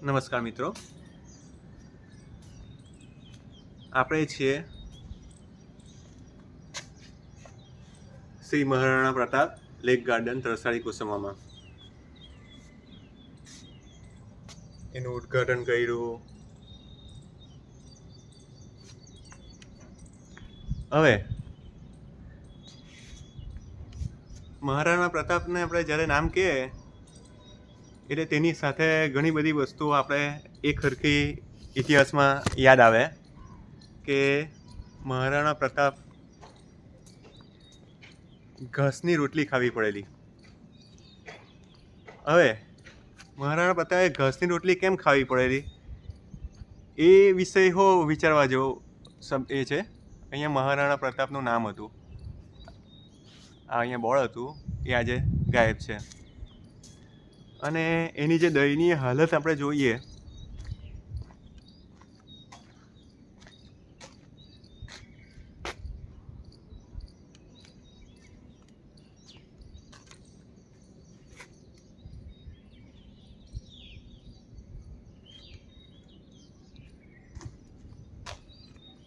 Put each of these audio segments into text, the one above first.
નમસ્કાર મિત્રો, આપણે છીએ શ્રી મહારાણા પ્રતાપ લેક ગાર્ડન તરસાળી કુસુમામાં. એનું ઉદ્ઘાટન કર્યું. હવે મહારાણા પ્રતાપને આપણે જ્યારે નામ કહીએ એટલે તેની સાથે ઘણી બધી વસ્તુઓ આપણે એક સરખી ઇતિહાસમાં યાદ આવે કે મહારાણા પ્રતાપ ઘાસની રોટલી ખાવી પડેલી. હવે મહારાણા પ્રતાપે ઘાસની રોટલી કેમ ખાવી પડેલી એ વિષય વિચારવા જેવો એ છે. અહીંયા મહારાણા પ્રતાપનું નામ હતું, આ અહીંયા બોર્ડ હતું એ આજે ગાયબ છે. અને એની જે દયનીય હાલત આપણે જોઈએ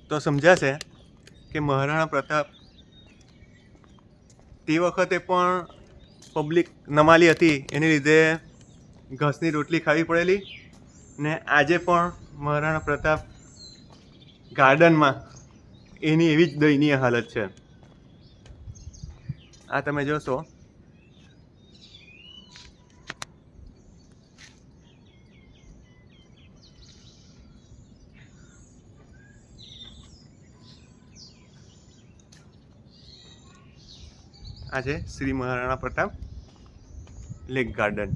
તો સમજાશે કે મહારાણા પ્રતાપ તે વખતે પણ પબ્લિક નમાલી હતી, એને લીધે ઘાસની રોટલી ખાવી પડેલી. ને આજે પણ મહારાણા પ્રતાપ ગાર્ડનમાં એની એવી જ દયનીય હાલત છે. આ તમે જોશો આ છે શ્રી મહારાણા પ્રતાપ લેક ગાર્ડન.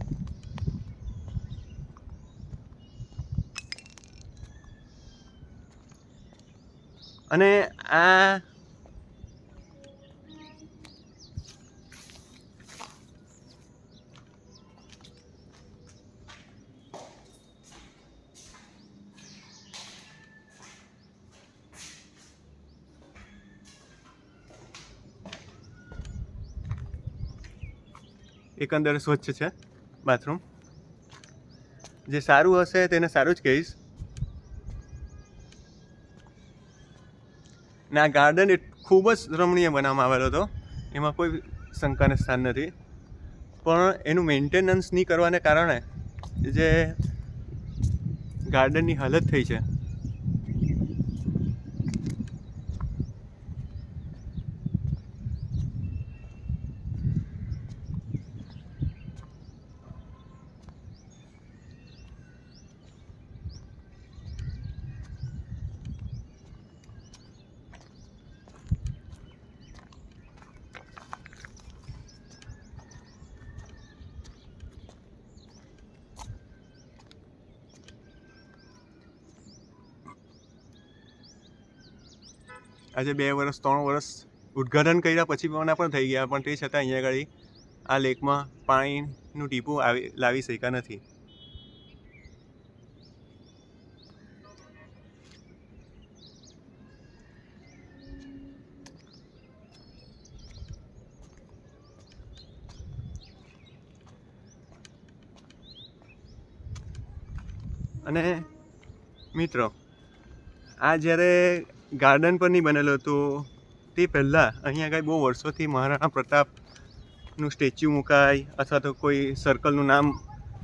અને આ એકંદરે સ્વચ્છ છે બાથરૂમ. જે સારું હશે તેને સારું જ કહીશ. ને આ ગાર્ડન ખૂબ જ રમણીય બનાવવામાં આવેલો હતો, એમાં કોઈ શંકાને સ્થાન નથી. પણ એનું મેન્ટેનન્સ નહીં કરવાને કારણે જે ગાર્ડનની હાલત થઈ છે આજે 2 વર્ષ 3 વર્ષ ઉદ્ઘાટન કર્યા પછી પણ થઈ ગયા, પણ તે છતાં અહીંયા આગળ આ લેકમાં પાણીનું ટીપું લાવી શક્યા નથી. અને મિત્રો, આ જ્યારે ગાર્ડન પર નહીં બનેલું હતું તે પહેલાં અહીંયા આગળ બહુ વર્ષોથી મહારાણા પ્રતાપનું સ્ટેચ્યુ મુકાય અથવા તો કોઈ સર્કલનું નામ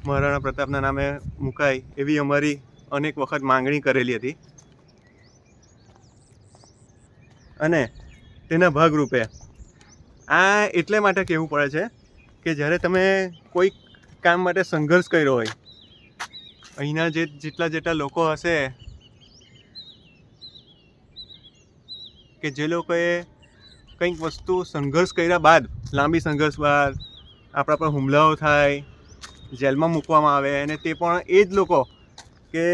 મહારાણા પ્રતાપના નામે મુકાય એવી અમારી અનેક વખત માંગણી કરેલી હતી. અને તેના ભાગરૂપે આ એટલે માટે કહેવું પડે છે કે જ્યારે તમે કોઈ કામ માટે સંઘર્ષ કર્યો હોય, અહીંના જેટલા લોકો હશે કે જે લોકોએ કંઈક વસ્તુ સંઘર્ષ કર્યા બાદ, લાંબી સંઘર્ષ બાદ આપણા પર હુમલાઓ થાય, જેલમાં મૂકવામાં આવે, અને તે પણ એ જ લોકો કે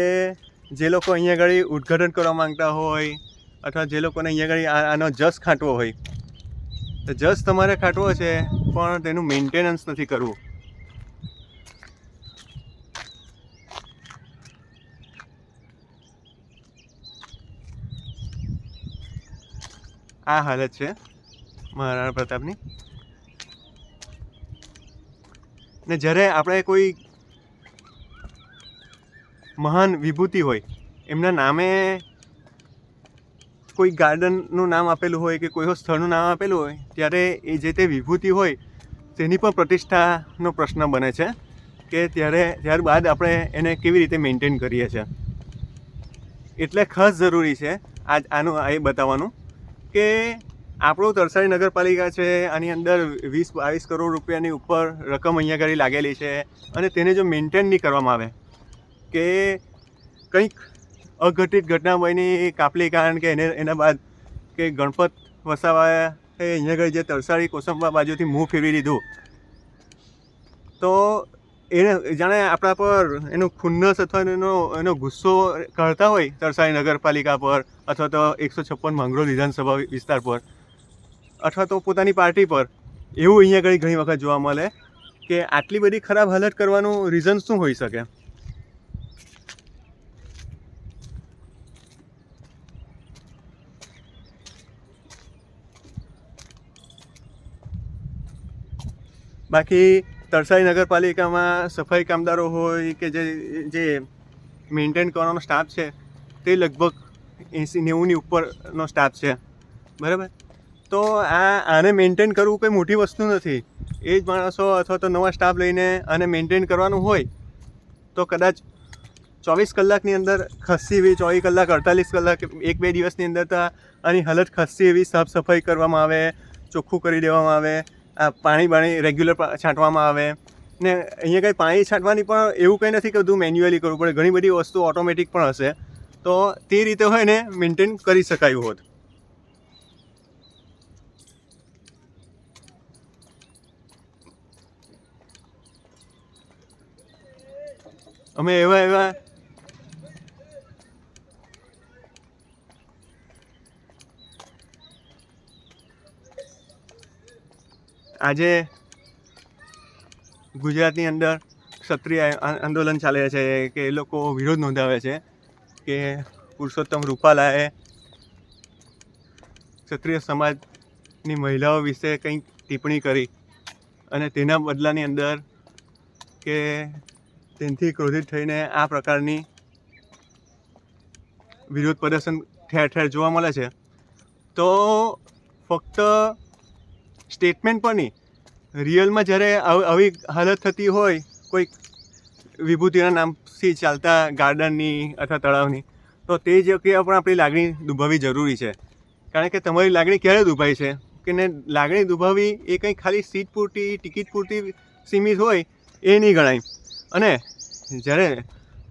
જે લોકો અહીંયા આગળ ઉદ્ઘાટન કરવા માંગતા હોય અથવા જે લોકોને અહીંયા આગળ આનો જસ ખાટવો હોય, તો જસ તમારે ખાટવો છે પણ તેનું મેન્ટેનન્સ નથી કરવું. આ હાલત છે મહારાણા પ્રતાપની. ને જ્યારે આપણે કોઈ મહાન વિભૂતિ હોય એમના નામે કોઈ ગાર્ડનનું નામ આપેલું હોય કે કોઈ સ્થળનું નામ આપેલું હોય ત્યારે એ જે તે વિભૂતિ હોય તેની પણ પ્રતિષ્ઠાનો પ્રશ્ન બને છે કે ત્યારબાદ આપણે એને કેવી રીતે મેન્ટેન કરીએ છીએ. એટલે ખાસ જરૂરી છે આનું એ બતાવવાનું કે આપણું તરસાળી નગરપાલિકા છે, આની અંદર 20-22 કરોડ રૂપિયાની ઉપર રકમ અહીંયા આગળ લાગેલી છે અને તેને જો મેન્ટેન નહીં કરવામાં આવે કે કંઈક અઘટિત ઘટના બની કાપલી કારણ કે એના બાદ કે ગણપત વસાવાએ અહીંયા આગળ જે તરસાળી કોસંબા બાજુથી મું ફેરવી દીધું તો એને જાણે આપણા પર એનો ખુન્નસ અથવા એનો ગુસ્સો કાઢતા હોય તરસાળી નગરપાલિકા પર અથવા તો 156 માંગરોળ વિધાનસભા વિસ્તાર પર અથવા તો પોતાની પાર્ટી પર, એવું અહીંયા આગળ ઘણી વખત જોવા મળે કે આટલી બધી ખરાબ હાલત કરવાનું રીઝન શું હોઈ શકે. બાકી તરસાળી નગરપાલિકામાં સફાઈ કામદારો હોય કે જે મેન્ટેન કરવાનો સ્ટાફ છે તે લગભગ 80-90ની ઉપરનો સ્ટાફ છે, બરાબર. તો આને મેન્ટેન કરવું કંઈ મોટી વસ્તુ નથી. એ જ માણસો અથવા તો નવા સ્ટાફ લઈને આને મેન્ટેન કરવાનું હોય તો કદાચ 24 કલાકની અંદર ખાસ્સી એવી 24 કલાક 48 કલાક 1-2 દિવસની અંદર તો આની હાલત ખાસ્સી એવી સાફ સફાઈ કરવામાં આવે, ચોખ્ખું કરી દેવામાં આવે, આ પાણી રેગ્યુલર છાંટવામાં આવે ને અહીંયા કંઈ પાણી છાંટવાની પણ એવું કંઈ નથી કે બધું મેન્યુઅલી કરવું પડે. ઘણી બધી વસ્તુ ઓટોમેટિક પણ હશે તો તે રીતે હોય ને મેન્ટેન કરી શકાયું હોત. અમે એવા આજે ગુજરાતની અંદર ક્ષત્રિય આંદોલન ચાલે છે કે એ લોકો વિરોધ નોંધાવે છે કે પુરુષોત્તમ રૂપાલાએ ક્ષત્રિય સમાજની મહિલાઓ વિશે કંઈક ટિપ્પણી કરી અને તેના બદલાની અંદર કે તેનાથી ક્રોધિત થઈને આ પ્રકારની વિરોધ પ્રદર્શન ઠેર ઠેર જોવા મળે છે. તો ફક્ત સ્ટેટમેન્ટ પર નહીં, રિયલમાં જ્યારે આવી હાલત થતી હોય કોઈક વિભૂતિના નામથી ચાલતા ગાર્ડનની અથવા તળાવની, તો તે જગ્યાએ પણ આપણી લાગણી દુભાવવી જરૂરી છે. કારણ કે તમારી લાગણી ક્યારે દુભાઈ છે કે ને લાગણી દુભાવવી એ કંઈ ખાલી સીટ પૂરતી ટિકિટ પૂરતી સીમિત હોય એ નહીં ગણાય. અને જ્યારે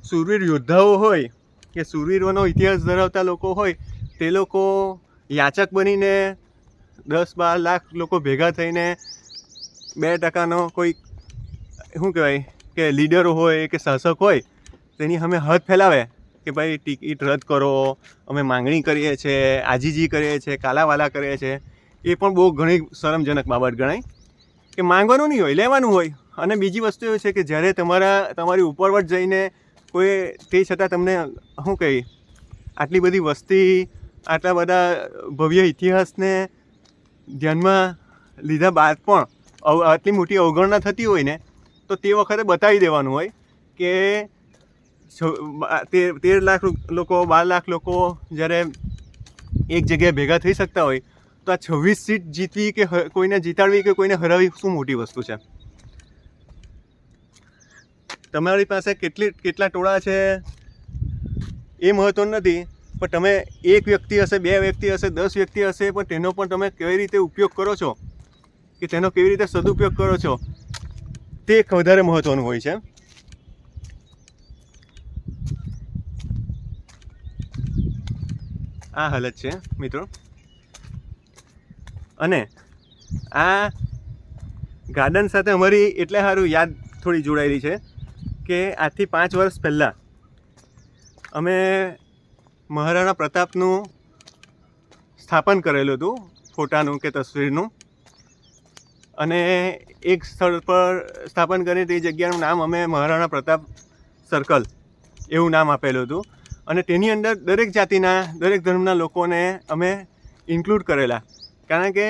શૂરવીર યોદ્ધાઓ હોય કે શૂરવીરોનો ઇતિહાસ ધરાવતા લોકો હોય તે લોકો યાચક બનીને 10-12 લાખ લોકો ભેગા થઈને 2% કોઈ શું કહેવાય કે લીડર હોય કે શાસક હોય તેની સામે હાથ ફેલાવે કે ભાઈ ટિકિટ રદ કરો, અમે માંગણી કરીએ છીએ, આજીજી કરીએ છીએ, કાલાવાલા કરીએ છીએ, એ પણ બહુ ઘણી શરમજનક બાબત ગણાય કે માંગવાનું નહીં હોય, લેવાનું હોય. અને બીજી વસ્તુ એ છે કે જ્યારે તમારી ઉપરવટ જઈને કોઈ તે છતાં તમને શું કહે આટલી બધી વસ્તી, આટલા બધા ભવ્ય ઇતિહાસને ધ્યાનમાં લીધા બાદ પણ આટલી મોટી અવગણના થતી હોય ને તો તે વખતે બતાવી દેવાનું હોય કે 13 લાખ લોકો 12 લાખ લોકો જ્યારે એક જગ્યાએ ભેગા થઈ શકતા હોય તો આ 26 સીટ જીતવી કે કોઈને જીતાડવી કે કોઈને હરાવવી શું મોટી વસ્તુ છે. તમારી પાસે કેટલા ટોળા છે એ મહત્ત્વનું નથી, પણ તમે એક વ્યક્તિ હશે, 2 વ્યક્તિ હશે, 10 વ્યક્તિ હશે, પણ તેનો પણ તમે કેવી રીતે ઉપયોગ કરો છો કે તેનો કેવી રીતે સદુપયોગ કરો છો તે વધારે મહત્ત્વનું હોય છે. આ હાલત છે મિત્રો. અને આ ગાર્ડન સાથે અમારી એટલે સારું યાદ થોડી જોડાયેલી છે કે આજથી 5 વર્ષ પહેલાં અમે મહારાણા પ્રતાપનું સ્થાપન કરેલું હતું, ફોટાનું કે તસવીરનું. અને એક સ્થળ પર સ્થાપન કરીને તે જગ્યાનું નામ અમે મહારાણા પ્રતાપ સર્કલ એવું નામ આપેલું હતું. અને તેની અંદર દરેક જાતિના દરેક ધર્મના લોકોને અમે ઇન્ક્લુડ કરેલા. કારણ કે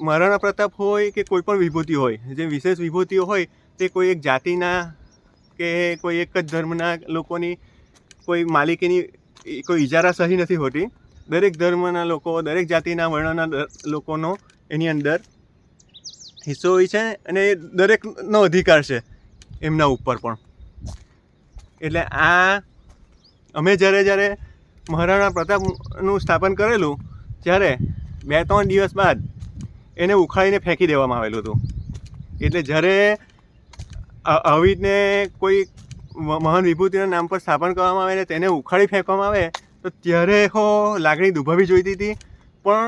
મહારાણા પ્રતાપ હોય કે કોઈ પણ વિભૂતિ હોય, જે વિશેષ વિભૂતિઓ હોય તે કોઈ એક જાતિના કે કોઈ એક જ ધર્મના લોકોની કોઈ માલિકીની કોઈ ઇજારાસહી નથી હોતી. દરેક ધર્મના લોકો, દરેક જાતિના વર્ણના લોકોનો એની અંદર હિસ્સો હોય છે અને એ દરેકનો અધિકાર છે એમના ઉપર પણ. એટલે આ અમે જ્યારે મહારાણા પ્રતાપનું સ્થાપન કરેલું ત્યારે 2-3 દિવસ બાદ એને ઉખાડીને ફેંકી દેવામાં આવેલું હતું. એટલે જ્યારે આવી રીતને કોઈ મહાન વિભૂતિના નામ પર સ્થાપન કરવામાં આવે ને તેને ઉખાડી ફેંકવામાં આવે તો ત્યારે લાગણી દુભાવી જોઈતી હતી. પણ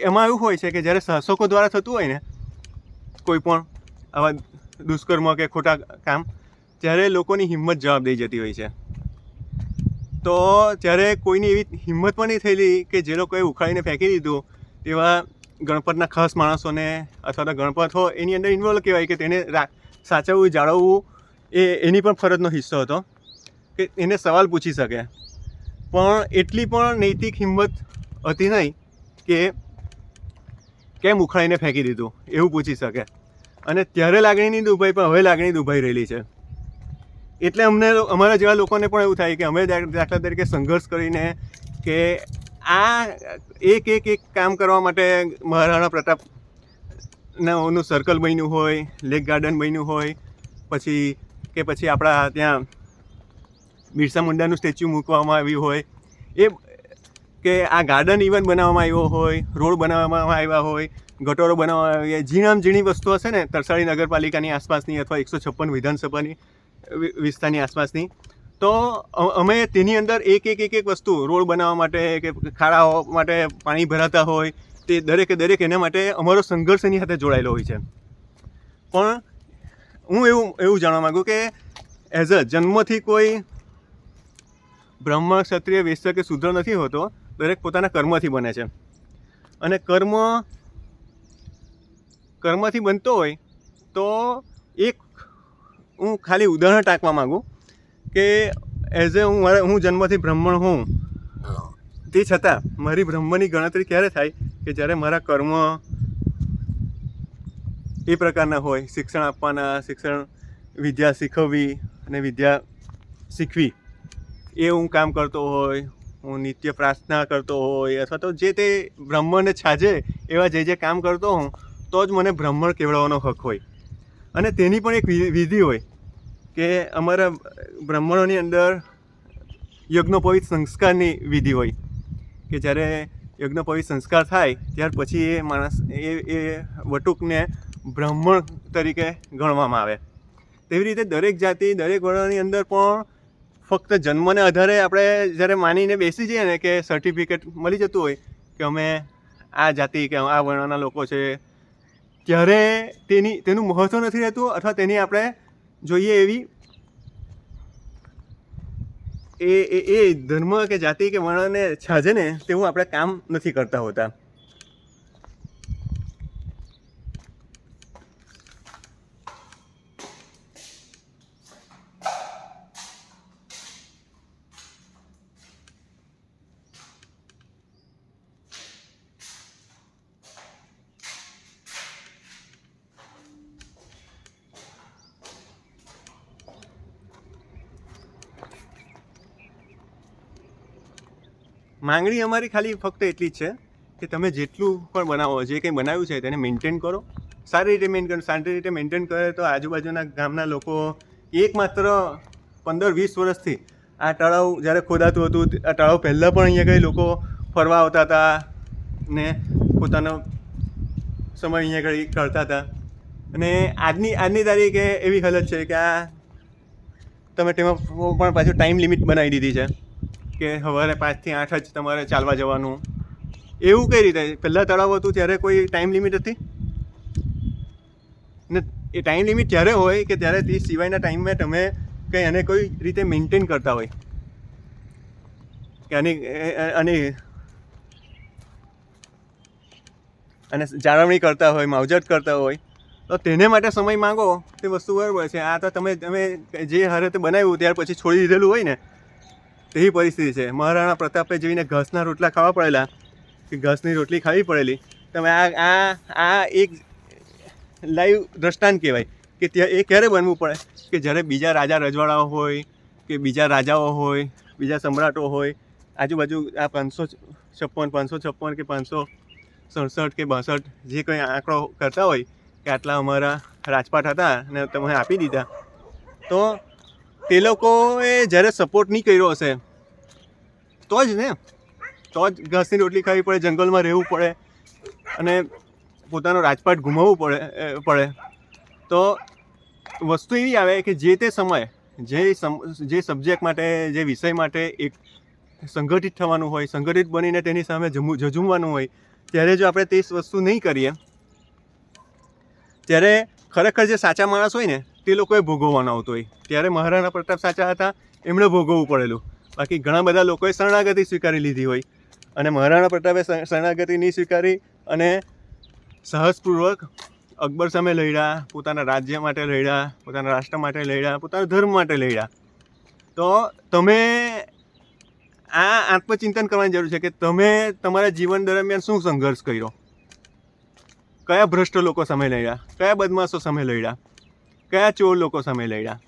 એમાં એવું હોય છે કે જ્યારે શાસકો દ્વારા થતું હોય ને કોઈ પણ આવા દુષ્કર્મ કે ખોટા કામ, ત્યારે લોકોની હિંમત જવાબ દઈ જતી હોય છે. તો ત્યારે કોઈની એવી હિંમત પણ નહીં થયેલી કે જે લોકોએ ઉખાડીને ફેંકી દીધું તેવા ગણપતના ખાસ માણસોને અથવા તો ગણપત હોય એની અંદર ઇન્વોલ્વ કહેવાય કે તેને સાચવવું, જાળવવું એ એની પણ ફરજનો હિસ્સો હતો કે એને સવાલ પૂછી શકે. પણ એટલી પણ નૈતિક હિંમત હતી નહીં કે કેમ ઉખાડીને ફેંકી દીધું એવું પૂછી શકે. અને ત્યારે લાગણી નહીં દુભાઈ, પણ હવે લાગણી દુભાઈ રહેલી છે. એટલે અમારા જેવા લોકોને પણ એવું થાય કે અમે દાખલા તરીકે સંઘર્ષ કરીને કે આ એક કામ કરવા માટે મહારાણા પ્રતાપનું સર્કલ બન્યું હોય, લેક ગાર્ડન બન્યું હોય, પછી આપણા ત્યાં બિરસા મુંડાનું સ્ટેચ્યુ મૂકવામાં આવ્યું હોય, એ કે આ ગાર્ડન ઇવન બનાવવામાં આવ્યો હોય, રોડ બનાવવામાં આવ્યા હોય, ગટરો બનાવવામાં આવી હોય, ઝીણી વસ્તુ હશે ને તરસાળી નગરપાલિકાની આસપાસની અથવા 156 વિધાનસભાની વિસ્તારની આસપાસની, તો અમે તેની અંદર એક વસ્તુ રોડ બનાવવા માટે કે ખાડાઓ માટે પાણી ભરાતા હોય તે દરેક એના માટે અમારો સંઘર્ષ એની સાથે જોડાયેલો હોય છે. પણ હું એવું જાણવા માગું કે એઝ અ જન્મથી કોઈ બ્રાહ્મણ, ક્ષત્રિય, વૈશ્ય કે શૂદ્ર નથી હોતો. દરેક પોતાના કર્મથી બને છે. અને કર્મથી બનતો હોય તો હું ખાલી ઉદાહરણ ટાંકવા માગું કે એઝ એ હું જન્મથી બ્રાહ્મણ હોઉં, તે છતાં મારી બ્રહ્મની ગણતરી ક્યારે થાય કે જ્યારે મારા કર્મ એ પ્રકારના હોય, શિક્ષણ આપવાના, વિદ્યા શીખવવી અને વિદ્યા શીખવી, એ હું કામ કરતો હોય, હું નિત્ય પ્રાર્થના કરતો હોય, અથવા તો જે તે બ્રાહ્મણને છાજે એવા જે કામ કરતો હોઉં તો જ મને બ્રાહ્મણ કહેવાવાનો હક હોય. અને તેની પણ એક વિધિ હોય કે અમારા બ્રાહ્મણોની અંદર યજ્ઞોપવિત સંસ્કારની વિધિ હોય કે જ્યારે યજ્ઞોપવિત સંસ્કાર થાય ત્યાર પછી એ માણસ એ વટુકને બ્રાહ્મણ તરીકે ગણવામાં આવે. તેવી રીતે દરેક જાતિ, દરેક વર્ણની અંદર પણ ફક્ત જન્મને આધારે આપણે જ્યારે માનીને બેસી જઈએ ને કે સર્ટિફિકેટ મળી જતું હોય કે અમે આ જાતિ કે આ વર્ણના લોકો છે, ત્યારે તેનું મહત્ત્વ નથી રહેતું. અથવા તેની આપણે જોઈએ એવી એ ધર્મ કે જાતિ કે વર્ણને છાજે ને તેવું આપણે કામ નથી કરતા હોતા. માંગણી અમારી ખાલી ફક્ત એટલી જ છે કે તમે જેટલું પણ બનાવો, જે કંઈ બનાવ્યું છે તેને મેન્ટેન કરો, સારી રીતે મેન્ટેન કરે તો આજુબાજુના ગામના લોકો એકમાત્ર 15-20 વર્ષથી આ તળાવ જ્યારે ખોદાતું હતું, આ તળાવ પહેલાં પણ અહીંયા કંઈ લોકો ફરવા આવતા હતા ને પોતાનો સમય અહીંયા કંઈ કરતા હતા. અને આજની તારીખે એવી હાલત છે કે આ તમે તેમાં પણ પાછું ટાઈમ લિમિટ બનાવી દીધી છે કે સવારે 5 થી 8 જ તમારે ચાલવા જવાનું. એવું કઈ રીતે? પહેલાં તળાવ હતું ત્યારે કોઈ ટાઈમ લિમિટ હતી ને? એ ટાઈમ લિમિટ ત્યારે હોય કે ત્યારે તે સિવાયના ટાઈમમાં તમે કંઈ અને કોઈ રીતે મેન્ટેન કરતા હોય કે અને જાળવણી કરતા હોય, માવજત કરતા હોય, તો તેને માટે સમય માંગો તે વસ્તુ બરાબર છે. આ તો તમે જે હારે બનાવ્યું ત્યાર પછી છોડી દીધેલું હોય ને તેવી પરિસ્થિતિ છે. મહારાણા પ્રતાપે જઈને ઘાસના રોટલા ખાવા પડેલા કે ઘાસની રોટલી ખાવી પડેલી. તમે આ એક લાઈવ દ્રષ્ટાંત કહેવાય કે ત્યાં એ ક્યારે બનવું પડે કે જ્યારે બીજા રાજા રજવાડાઓ હોય કે બીજા રાજાઓ હોય, બીજા સમ્રાટો હોય, આજુબાજુ આ 556 કે 567 કે 62 જે કંઈ આંકડો કરતા હોય કે આટલા અમારા રાજપાટ હતા ને તમે આપી દીધા, તો તે લોકોએ જ્યારે સપોર્ટ નહીં કર્યો હશે તો જ ઘાસની રોટલી ખાવી પડે, જંગલમાં રહેવું પડે અને પોતાનો રાજપાટ ગુમાવવું પડે. તો વસ્તુ એવી આવે કે જે તે સમય જે સબ્જેક્ટ માટે, જે વિષય માટે એક સંગઠિત થવાનું હોય, સંગઠિત બનીને તેની સામે ઝઝૂમવાનું હોય, ત્યારે જો આપણે તે વસ્તુ નહીં કરીએ ત્યારે ખરેખર જે સાચા માણસ હોય ને તે લોકોએ ભોગવવાનો આવતો હોય. ત્યારે મહારાણા પ્રતાપ સાચા હતા, એમણે ભોગવવું પડેલું. બાકી ઘણા બધા લોકોએ શરણાગતિ સ્વીકારી લીધી હોય અને મહારાણા પ્રતાપે શરણાગતિ નહીં સ્વીકારી અને સાહસપૂર્વક અકબર સામે લડ્યા, પોતાના રાજ્ય માટે લડ્યા, પોતાના રાષ્ટ્ર માટે લડ્યા, પોતાના ધર્મ માટે લડ્યા. તો તમે આ આત્મચિંતન કરવાની જરૂર છે કે તમે તમારા જીવન દરમિયાન શું સંઘર્ષ કર્યો, કયા ભ્રષ્ટ લોકો સામે લડ્યા, કયા બદમાશો સામે લડ્યા, કયા ચોર લોકો સામે લડ્યા.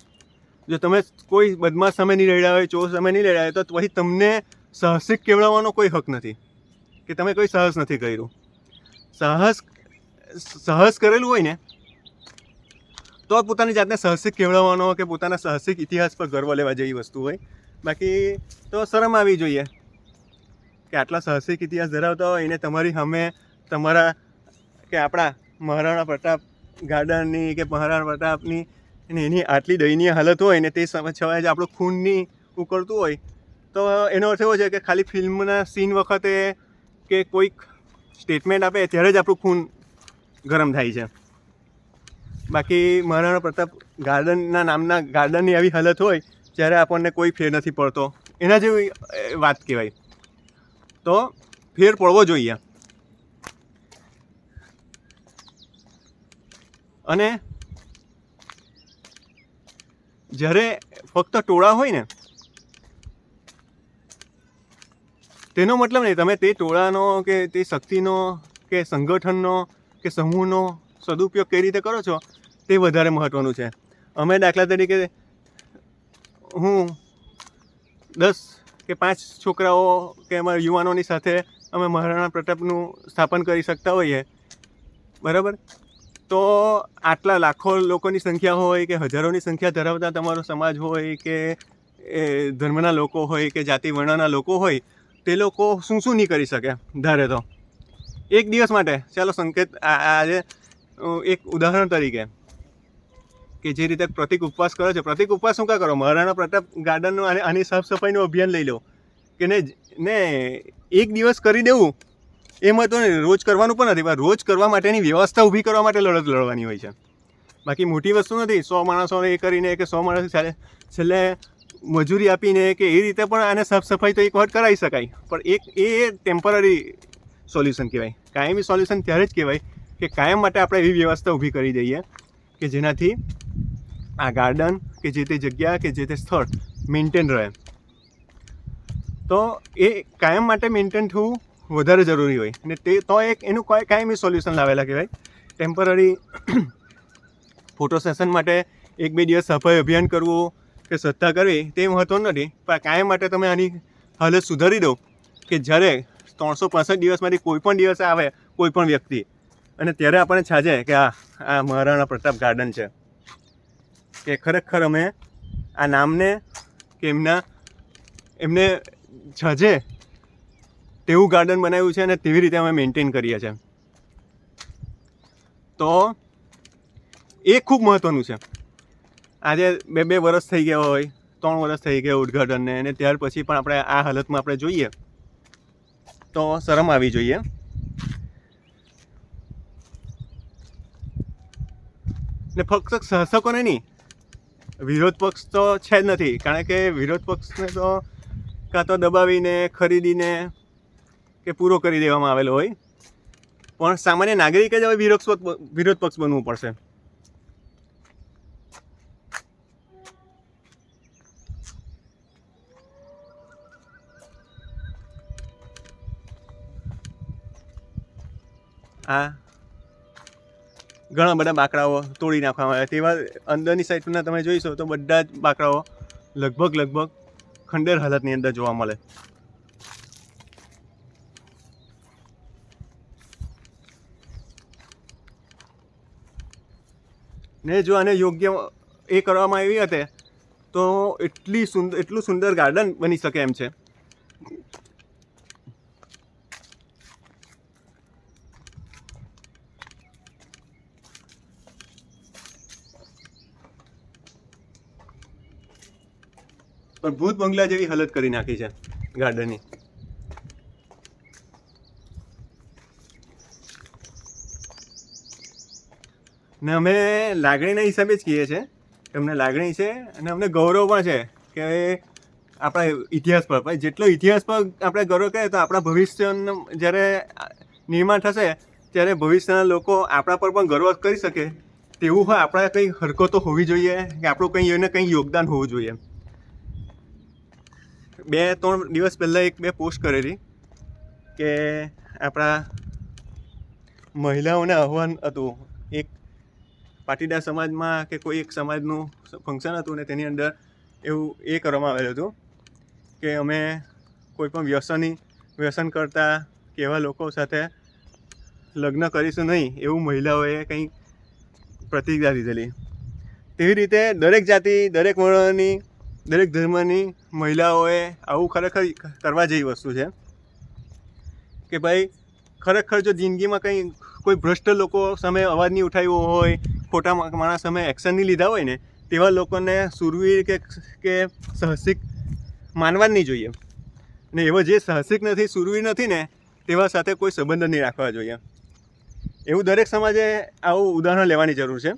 જો તમે કોઈ બદમાશ સામે નહીં લડ્યા હોય, ચોર સામે નહીં લડ્યા હોય, તો પછી તમને સાહસિક કહેવાનો કોઈ હક નથી કે તમે કોઈ સાહસ નથી કર્યું. સાહસ કરેલું હોય ને તો પોતાની જાતને સાહસિક કહેવાનો કે પોતાના સાહસિક ઇતિહાસ પર ગર્વ લેવા જેવી વસ્તુ હોય. બાકી તો શરમ આવી જોઈએ કે આટલા સાહસિક ઇતિહાસ ધરાવતા હોય એને તમારી સામે તમારા કે આપણા મહારાણા પ્રતાપ ગાર્ડનની કે મહારાણા પ્રતાપની એની આટલી દયનીય હાલત હોય ને તે છવાય જે આપણું ખૂનની ઉકળતું હોય, તો એનો અર્થ એવો છે કે ખાલી ફિલ્મના સીન વખતે કે કોઈક સ્ટેટમેન્ટ આપે ત્યારે જ આપણું ખૂન ગરમ થાય છે. બાકી મહારાણા પ્રતાપ ગાર્ડનના નામના ગાર્ડનની આવી હાલત હોય જ્યારે આપણને કોઈ ફેર નથી પડતો, એના જેવી વાત કહેવાય. તો ફેર પડવો જોઈએ. અને જ્યારે ફક્ત ટોળા હોય ને તેનો મતલબ નહીં તમે તે ટોળાનો કે તે શક્તિનો કે સંગઠનનો કે સમૂહનો સદુપયોગ કઈ રીતે કરો છો તે વધારે મહત્ત્વનું છે. અમે દાખલા તરીકે હું 10 કે 5 છોકરાઓ કે અમારા યુવાનોની સાથે અમે મહારાણા પ્રતાપનું સ્થાપન કરી શકતા હોઈએ, બરાબર. તો આટલા લાખો લોકોની સંખ્યા હોય કે હજારોની સંખ્યા ધરાવતા તમારો સમાજ હોય કે ધર્મના લોકો હોય કે જાતિ વર્ણના લોકો હોય, તે લોકો શું નહીં કરી શકે ધારે તો. એક દિવસ માટે ચાલો સંકેત આજે એક ઉદાહરણ તરીકે કે જે રીતે પ્રતિક ઉપવાસ કરે છે, પ્રતિક ઉપવાસ શું કાં કરો? મહારાણા પ્રતાપ ગાર્ડનનું આની સાફ સફાઈનું અભિયાન લઈ લો કે ને એક દિવસ કરી દેવું એ મહત્વ નહીં, રોજ કરવાનું પણ નથી, પણ રોજ કરવા માટેની વ્યવસ્થા ઊભી કરવા માટે લડત લડવાની હોય છે. બાકી મોટી વસ્તુ નથી 100 માણસોને એ કરીને કે 100 માણસ છેલ્લે મજૂરી આપીને કે એ રીતે પણ આને સાફ સફાઈ તો એક વખત કરાવી શકાય, પણ એ ટેમ્પરરી સોલ્યુશન કહેવાય. કાયમી સોલ્યુશન ત્યારે જ કહેવાય કે કાયમ માટે આપણે એવી વ્યવસ્થા ઊભી કરી દઈએ કે જેનાથી આ ગાર્ડન કે જે તે જગ્યા કે જે તે સ્થળ મેન્ટેન રહે. તો એ કાયમ માટે મેન્ટેન થવું વધારે જરૂરી હોય ને તે તો એનું કાયમી સોલ્યુશન લાવેલા કહેવાય. ટેમ્પરરી ફોટો સેશન માટે 1-2 દિવસ સફાઈ અભિયાન કરવું કે સત્તા કરવી તે મહત્ત્વનું નથી, પણ કાયમ માટે તમે આની હાલત સુધારી દો કે જ્યારે 365 દિવસમાંથી કોઈ પણ દિવસે આવે કોઈ પણ વ્યક્તિ અને ત્યારે આપણને છાજે કે આ મહારાણા પ્રતાપ ગાર્ડન છે, કે ખરેખર અમે આ નામને કે એમને છાજે તેવું ગાર્ડન બનાવ્યું છે અને તેવી રીતે અમે મેન્ટેન કરીએ છીએ. તો એ ખૂબ મહત્ત્વનું છે. આજે 2 વર્ષ થઈ ગયા હોય, 3 વર્ષ થઈ ગયા ઉદ્ઘાટનને, અને ત્યાર પછી પણ આપણે આ હાલતમાં આપણે જોઈએ તો શરમ આવી જોઈએ. ને ફક્ત શાસકોને નહીં, વિરોધ પક્ષ તો છે જ નથી, કારણ કે વિરોધ પક્ષને તો કાં તો દબાવીને ખરીદીને કે પૂરો કરી દેવામાં આવેલો હોય, પણ સામાન્ય નાગરિકે જ હવે વિરોધ પક્ષ બનવું પડશે. આ ઘણા બધા બાકડાઓ તોડી નાખવામાં આવ્યા, તેવા અંદરની સાઈડના તમે જોઈશો તો બધા જ બાકડાઓ લગભગ ખંડેર હાલતની અંદર જોવા મળે. ને જો આને યોગ્ય એ કરવામાં આવી હતી તો એટલું સુંદર ગાર્ડન બની શકે એમ છે. પણ ભૂત બંગલા જેવી હાલત કરી નાખી છે ગાર્ડનની. ને અમે લાગણીના હિસાબે જ કહીએ છીએ. અમને લાગણી છે અને અમને ગૌરવ પણ છે કે આપણા ઇતિહાસ પર. ભાઈ જેટલો ઇતિહાસ પર આપણે ગૌરવ કરીએ તો આપણા ભવિષ્યનું જ્યારે નિર્માણ થશે ત્યારે ભવિષ્યના લોકો આપણા પર પણ ગૌરવ કરી શકે તેવું હોય આપણા કંઈ હરકતો હોવી જોઈએ કે આપણું કંઈ એને કંઈ યોગદાન હોવું જોઈએ. 2-3 દિવસ પહેલાં બે પોસ્ટ કરેલી કે આપણા મહિલાઓને આહ્વાન હતું. એક પાટીદાર સમાજમાં કે કોઈ એક સમાજનું ફંક્શન હતું ને તેની અંદર એવું એ કરવામાં આવેલું હતું કે અમે કોઈ પણ વ્યસન કરતા કે એવા લોકો સાથે લગ્ન કરીશું નહીં એવું મહિલાઓએ કંઈ પ્રતિજ્ઞા લીધેલી. તેવી રીતે દરેક જાતિ, દરેક વર્ણની, દરેક ધર્મની મહિલાઓએ આવું ખરેખર કરવા જેવી વસ્તુ છે કે ભાઈ ખરેખર જો જિંદગીમાં કંઈ કોઈ ભ્રષ્ટ લોકો સામે અવાજ નહીં ઉઠાવ્યો હોય, ખોટા માણસ સામે એક્શન નહીં લીધા હોય ને તેવા લોકોને શૂરવીર કે સાહસિક માનવા જ નહીં જોઈએ. ને એવો જે સાહસિક નથી, શૂરવીર નથી ને તેવા સાથે કોઈ સંબંધ નહીં રાખવા જોઈએ. એવું દરેક સમાજે આવું ઉદાહરણ લેવાની જરૂર છે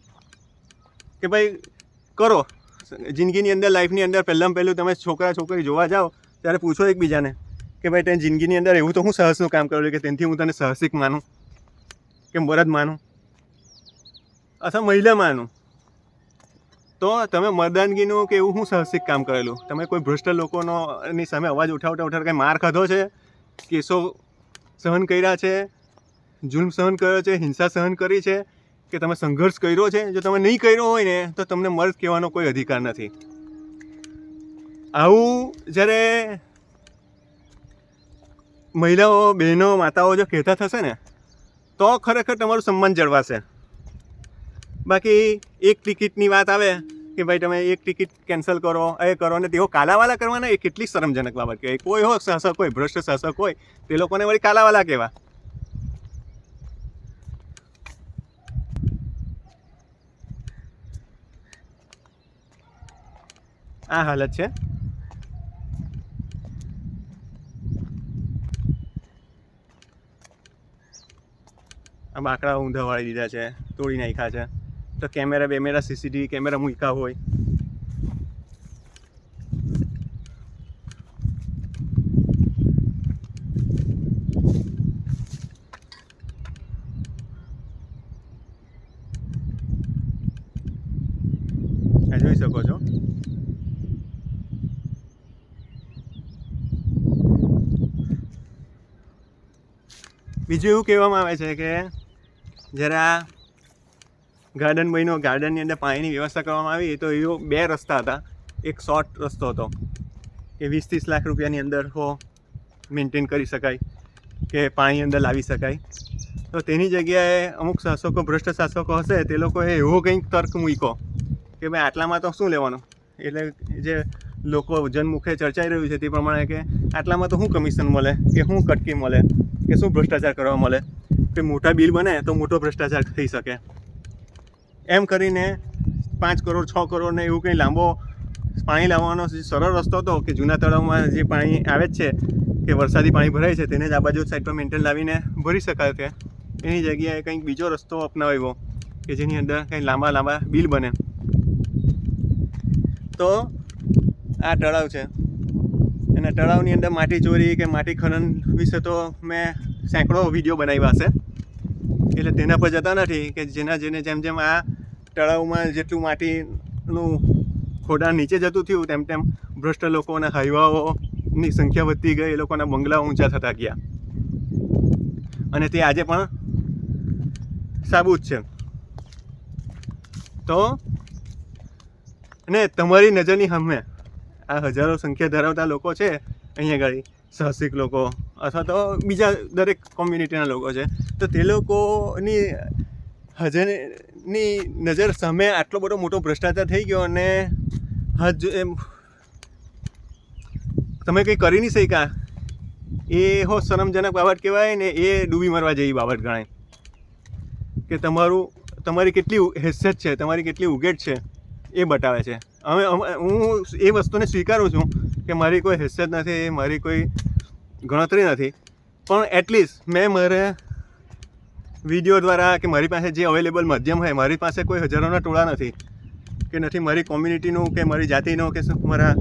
કે ભાઈ કરો જિંદગીની અંદર, લાઈફની અંદર. પહેલાં તમે છોકરી જોવા જાઓ ત્યારે પૂછો એકબીજાને કે ભાઈ તે જિંદગીની અંદર એવું તો હું સાહસનું કામ કરેલું કે તેથી હું તને સાહસિક માનું કે મરદ માનું અથવા મહિલા માનું. તો તમે મર્દાનગીનું કે એવું હું સાહસિક કામ કરેલું? તમે કોઈ ભ્રષ્ટ લોકોની સામે અવાજ ઉઠાવતા કંઈ માર ખાધો છે, કેસો સહન કર્યા છે, જુલ્મ સહન કર્યો છે, હિંસા સહન કરી છે કે તમે સંઘર્ષ કર્યો છે? જો તમે નહીં કર્યો હોય ને તો તમને મર્દ કહેવાનો કોઈ અધિકાર નથી. આવું જ્યારે મહિલાઓ, બહેનો, માતાઓ જો કહેતા થશે ને તો ખરેખર તમારું સન્માન જળવાશે. બાકી એક ટિકિટની વાત આવે કે ભાઈ તમે એક ટિકિટ કેન્સલ કરો, એ કરો ને તેઓ કાલાવાલા કરવાના, એ કેટલી શરમજનક બાબત કહેવાય. કોઈ હોય શાસક હોય, ભ્રષ્ટ શાસક હોય તે લોકોને વળી કાલાવાલા કહેવા. આ હાલત છે. આ બાકડા ઊંધા વાળી દીધા છે, તોડી નાખ્યા છે. તો કેમેરા CCTV કેમેરા મૂક્યા હોય આ જોઈ શકો છો. બીજું એવું કહેવામાં આવે છે કે જ્યારે આ ગાર્ડન બન્યો, ગાર્ડનની અંદર પાણીની વ્યવસ્થા કરવામાં આવી તો એવો 2 રસ્તા હતા. એક શોર્ટ રસ્તો હતો કે 20-30 લાખ રૂપિયાની અંદર મેન્ટેન કરી શકાય કે પાણી અંદર લાવી શકાય. તો તેની જગ્યાએ અમુક શાસકો, ભ્રષ્ટ શાસકો હશે તે લોકોએ એવો કંઈક તર્ક મૂક્યો કે ભાઈ આટલામાં તો શું લેવાનું. એટલે જે લોકો જનમુખે ચર્ચાઈ રહ્યું છે તે પ્રમાણે કે આટલામાં તો શું કમિશન મળે કે શું કટકી મળે કે શું ભ્રષ્ટાચાર કરવા મળે કે મોટા બિલ બને તો મોટો ભ્રષ્ટાચાર થઈ શકે. એમ કરીને 5 કરોડ 6 કરોડ ને એવું કંઈ લાંબો પાણી લાવવાનો જે સરળ રસ્તો હતો કે જૂના તળાવમાં જે પાણી આવે જ છે કે વરસાદી પાણી ભરાય છે તેને જ આ બાજુ સાઈડ પર મેન્ટેન લાવીને ભરી શકાય છે. એની જગ્યાએ કંઈક બીજો રસ્તો અપનાવ્યો કે જેની અંદર કંઈ લાંબા બિલ બને. તો આ તળાવ છે અને તળાવની અંદર માટી ચોરી કે માટી ખનન વિશે તો મેં સેંકડો વિડીયો બનાવ્યા છે. એટલે તેના પર જતા નથી કે જેને જેમ આ તળાવમાં જેટલું માટીનું ખોડાણ નીચે જતું થયું તેમ ભ્રષ્ટ લોકોના હાઈવાઓની સંખ્યા વધતી ગઈ, એ લોકોના બંગલા ઊંચા થતા ગયા અને તે આજે પણ સાબુત છે. તો ને તમારી નજરની સામે આ હજારો સંખ્યા ધરાવતા લોકો છે અહીંયા આગળ, સાહસિક લોકો અથવા તો બીજા દરેક કોમ્યુનિટીના લોકો છે, તો તે લોકોની હજારની નજર સામે આટલો બધો મોટો ભ્રષ્ટાચાર થઈ ગયો અને એમ તમે કંઈ કરી નહીં શક્યા, એ શરમજનક બાબત કહેવાય ને, એ ડૂબી મરવા જેવી બાબત ગણાય કે તમારી કેટલી હેસિયત છે, તમારી કેટલી ઉગેટ છે એ બતાવે છે. હવે હું એ વસ્તુને સ્વીકારું છું કે મારી કોઈ હેસિયત નથી, મારી કોઈ ગણતરી નથી, પણ એટલીસ્ટ મેં મારે વિડીયો દ્વારા કે મારી પાસે જે અવેલેબલ માધ્યમ હોય, મારી પાસે કોઈ હજારોના ટોળા નથી કે નથી મારી કોમ્યુનિટીનું કે મારી જાતિનો કે મારા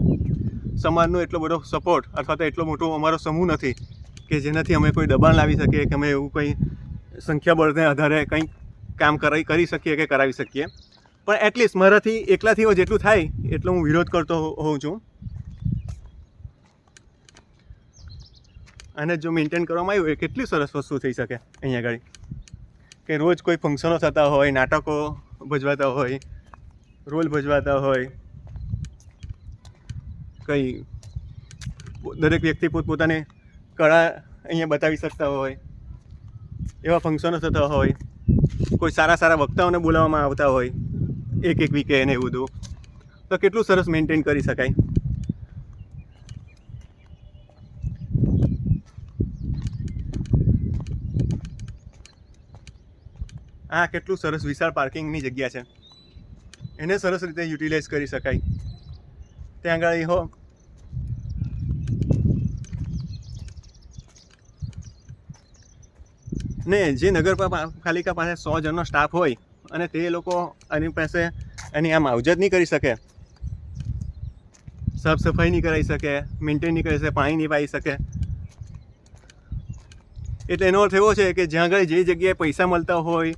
સમાજનો એટલો બધો સપોર્ટ અથવા તો એટલો મોટો અમારો સમૂહ નથી કે જેનાથી અમે કોઈ દબાણ લાવી શકીએ કે અમે એવું કંઈ સંખ્યાબળને આધારે કંઈક કામ કરી શકીએ કે કરાવી શકીએ. પણ એટલીસ્ટ મારાથી એકલાથી જેટલું થાય એટલો હું વિરોધ કરતો હોઉં છું. અને જો મેન્ટેન કરવામાં આવ્યું એ કેટલી સરસ વસ્તુ થઈ શકે અહીંયા આગળ, કે રોજ કોઈ ફંક્શનો થતા હોય, નાટકો ભજવાતા હોય, રોલ ભજવાતા હોય, કંઈ દરેક વ્યક્તિ પોતપોતાની કળા અહીંયા બતાવી શકતા હોય, એવા ફંક્શનો થતા હોય, કોઈ સારા વક્તાઓને બોલાવવામાં આવતા હોય એક વીકે ને એવું બધું, તો કેટલું સરસ મેન્ટેન કરી શકાય. આ કેટલું સરસ વિશાળ પાર્કિંગની જગ્યા છે, એને સરસ રીતે યુટિલાઇઝ કરી શકાય. ત્યાં આગળ ને જે નગરપાલિકા પાસે 100 જણનો સ્ટાફ હોય અને તે લોકો એની પાસે એની આમ માવજત નહીં કરી શકે, સાફ સફાઈ નહીં કરાવી શકે, મેન્ટેન નહીં કરી શકે, પાણી નહીં પાઈ શકે, એટલે એનો અર્થ એવો છે કે જ્યાં આગળ જે જગ્યાએ પૈસા મળતા હોય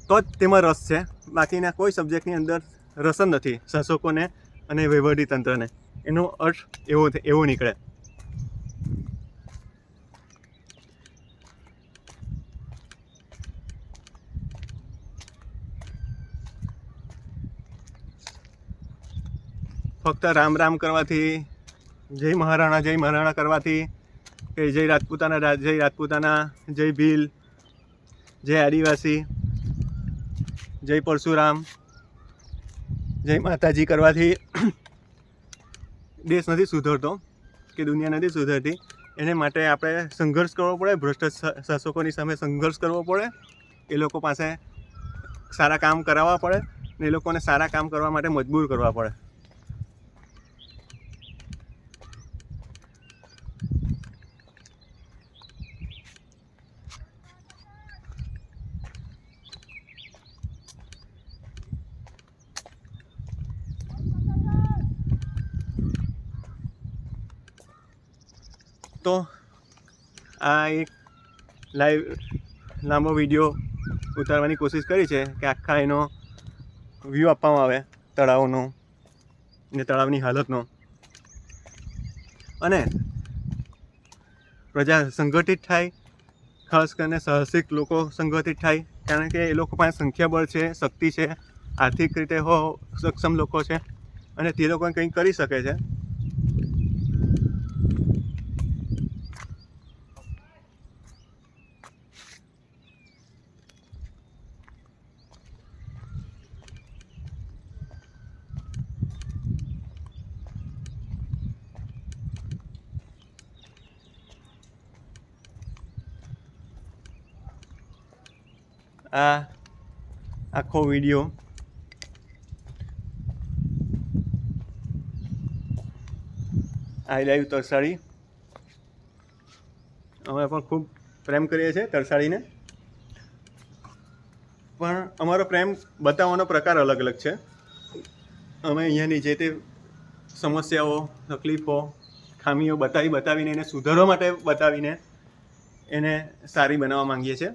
તો જ તેમાં રસ છે, બાકીના કોઈ સબ્જેક્ટની અંદર રસ જ નથી શાસકોને અને વહીવટી તંત્રને. એનો અર્થ એવો નીકળે. ફક્ત રામ રામ કરવાથી, જય મહારાણા કરવાથી, કે જય રાજપૂતાના, જય ભીલ, જય આદિવાસી, જય પરશુરામ, જય માતાજી કરવાથી દેશ નથી સુધરતો કે દુનિયા નથી સુધરતી. એને માટે આપણે સંઘર્ષ કરવો પડે, ભ્રષ્ટ શાસકોની સામે સંઘર્ષ કરવો પડે, એ લોકો પાસે સારા કામ કરાવવા પડે ને એ લોકોને સારા કામ કરવા માટે મજબૂર કરવા પડે. તો આ એક લાંબો વિડીયો ઉતારવાની કોશિશ કરી છે કે આખા એનો વ્યૂ આપવામાં આવે તળાવનો ને તળાવની હાલતનો, અને પ્રજા સંગઠિત થાય, ખાસ કરીને સાહસિક લોકો સંગઠિત થાય, કારણ કે એ લોકો પાસે સંખ્યાબળ છે, શક્તિ છે, આર્થિક રીતે સક્ષમ લોકો છે અને તે લોકો કંઈક કરી શકે છે. આ આખો વિડીયો આઈ લાઈવ તરસાળી, અમે પણ ખૂબ પ્રેમ કરીએ છીએ તરસાળીને, પણ અમારો પ્રેમ બતાવવાનો પ્રકાર અલગ અલગ છે. અમે અહીંયાની જે તે સમસ્યાઓ, તકલીફો, ખામીઓ બતાવીને એને સુધારવા માટે બતાવીને એને સારી બનાવવા માંગીએ છીએ.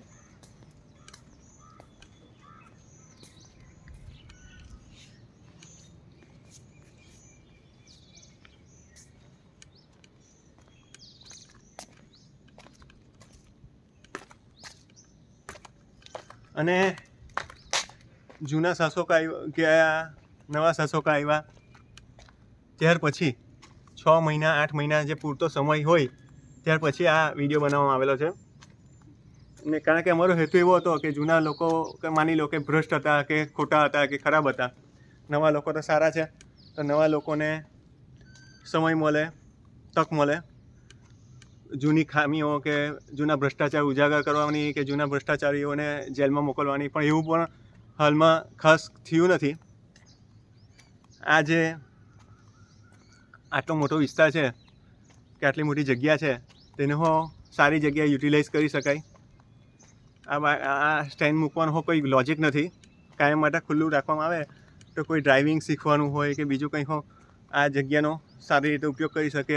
અને જૂના શાસકો ગયા, નવા શાસકો આવ્યા, ત્યાર પછી 6 મહિના 8 મહિના જે પૂરતો સમય હોય ત્યાર પછી આ વિડીયો બનાવવામાં આવેલો છે. ને કારણ કે અમારો હેતુ એવો હતો કે જૂના લોકો કે માની લો કે ભ્રષ્ટ હતા કે ખોટા હતા કે ખરાબ હતા, નવા લોકો તો સારા છે, તો નવા લોકોને સમય મળે, તક મળે જૂની ખામીઓ કે જૂના ભ્રષ્ટાચાર ઉજાગર કરવાની કે જૂના ભ્રષ્ટાચારીઓને જેલમાં મોકલવાની, પણ એવું પણ હાલમાં ખાસ થયું નથી. આ જે આટલો મોટો વિસ્તાર છે કે આટલી મોટી જગ્યા છે તેને સારી જગ્યાએ યુટિલાઇઝ કરી શકાય. આ સ્ટેન્ડ મૂકવાનો કોઈ લોજિક નથી. કાયમ માટે ખુલ્લું રાખવામાં આવે તો કોઈ ડ્રાઇવિંગ શીખવાનું હોય કે બીજું કંઈ આ જગ્યાનો સારી રીતે ઉપયોગ કરી શકે.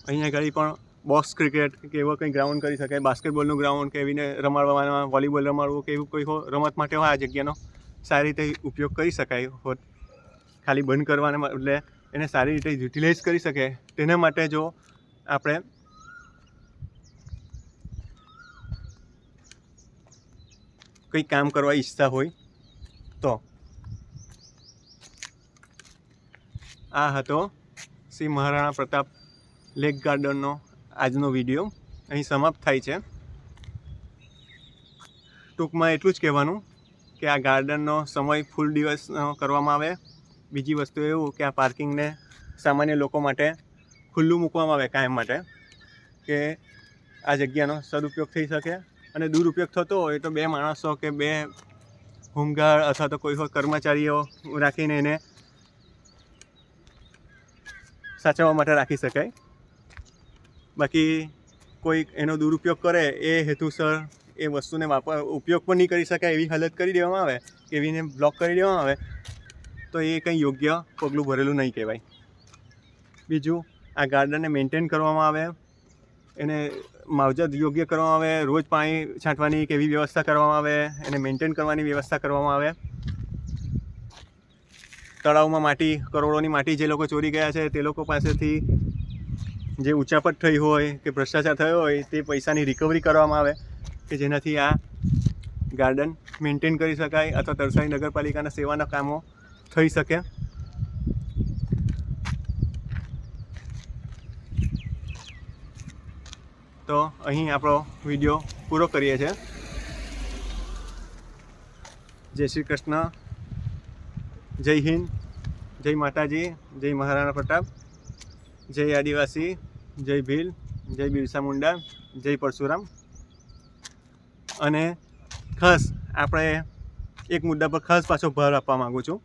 અહીંયા આગળ પણ બોક્સ ક્રિકેટ કે એવો કંઈ ગ્રાઉન્ડ કરી શકાય, બાસ્કેટબોલનું ગ્રાઉન્ડ કે એવીને રમાડવાના, વોલીબોલ રમાડવું કે એવું કોઈ રમત માટે આ જગ્યાનો સારી રીતે ઉપયોગ કરી શકાય હોત. ખાલી બંધ કરવાને બદલે એને સારી રીતે યુટિલાઇઝ કરી શકે, તેના માટે જો આપણે કંઈ કામ કરવા ઈચ્છતા હોય તો. આ હતો શ્રી મહારાણા પ્રતાપ લેક ગાર્ડનનો આજનો વિડીયો. અહીં સમાપ્ત થાય છે. ટૂંકમાં એટલું જ કહેવાનું કે આ ગાર્ડનનો સમય ફૂલ દિવસનો કરવામાં આવે. બીજી વસ્તુ એવું કે આ પાર્કિંગને સામાન્ય લોકો માટે ખુલ્લું મૂકવામાં આવે કાયમ માટે, કે આ જગ્યાનો સદુપયોગ થઈ શકે. અને દુરુપયોગ થતો હોય તો 2 માણસો કે 2 હોમગાર્ડ અથવા તો કોઈ કર્મચારીઓ રાખીને એને સાચવવા માટે રાખી શકાય. બાકી કોઈ એનો દુરુપયોગ કરે એ હેતુસર એ વસ્તુને ઉપયોગ પણ નહીં કરી શકાય એવી હાલત કરી દેવામાં આવે કે એવીને બ્લોક કરી દેવામાં આવે તો એ કંઈ યોગ્ય પગલું ભરેલું નહીં કહેવાય. બીજું, આ ગાર્ડનને મેન્ટેન કરવામાં આવે, એને માવજત યોગ્ય કરવામાં આવે, રોજ પાણી છાંટવાની કે એવી વ્યવસ્થા કરવામાં આવે, એને મેન્ટેન કરવાની વ્યવસ્થા કરવામાં આવે. તળાવમાં માટી, કરોડોની માટી જે લોકો ચોરી ગયા છે તે લોકો પાસેથી જે ઉચાપત થઈ હોય કે ભ્રષ્ટાચાર થયો હોય તે પૈસાની રિકવરી કરવામાં આવે કે જેનાથી આ ગાર્ડન મેન્ટેન કરી શકાય અથવા તરસાલી નગરપાલિકાના સેવાના કામો થઈ શકે. તો અહીં આપણો વિડીયો પૂરો કરીએ છીએ. જય શ્રી કૃષ્ણ, જય હિન્દ, જય માતાજી, જય મહારાણા પ્રતાપ, જય આદિવાસી, જય ભીલ, જય બિરસા મુંડા, જય પરશુરામ. અને ખાસ આપણે એક મુદ્દા પર ખાસ પાછો ભાર આપવા માગું છું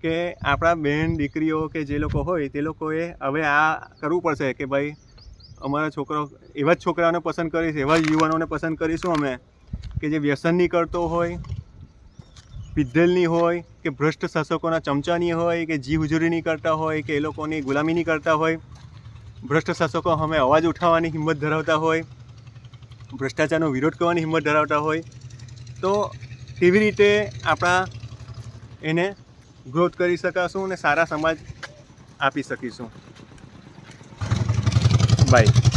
કે આપણા બહેન દીકરીઓ કે જે લોકો હોય તે લોકોએ હવે આ કરવું પડશે કે ભાઈ અમારા છોકરાઓ એવા જ છોકરાઓને પસંદ કરીશું, એવા જ યુવાનોને પસંદ કરીશું અમે કે જે વ્યસન નહીં કરતો હોય, પીધેલ નહીં હોય કે ભ્રષ્ટ શાસકોના ચમચા નહીં હોય કે જી હુજુરી નહીં કરતા હોય કે એ લોકોની ગુલામી નહીં કરતા હોય, ભ્રષ્ટ શાસકો અમે અવાજ ઉઠાવવાની હિંમત ધરાવતા હોય, ભ્રષ્ટાચારનો વિરોધ કરવાની હિંમત ધરાવતા હોય, તો કેવી રીતે આપણા એને ગ્રોથ કરી શકાશું અને સારા સમાજ આપી શકીશું. બાય.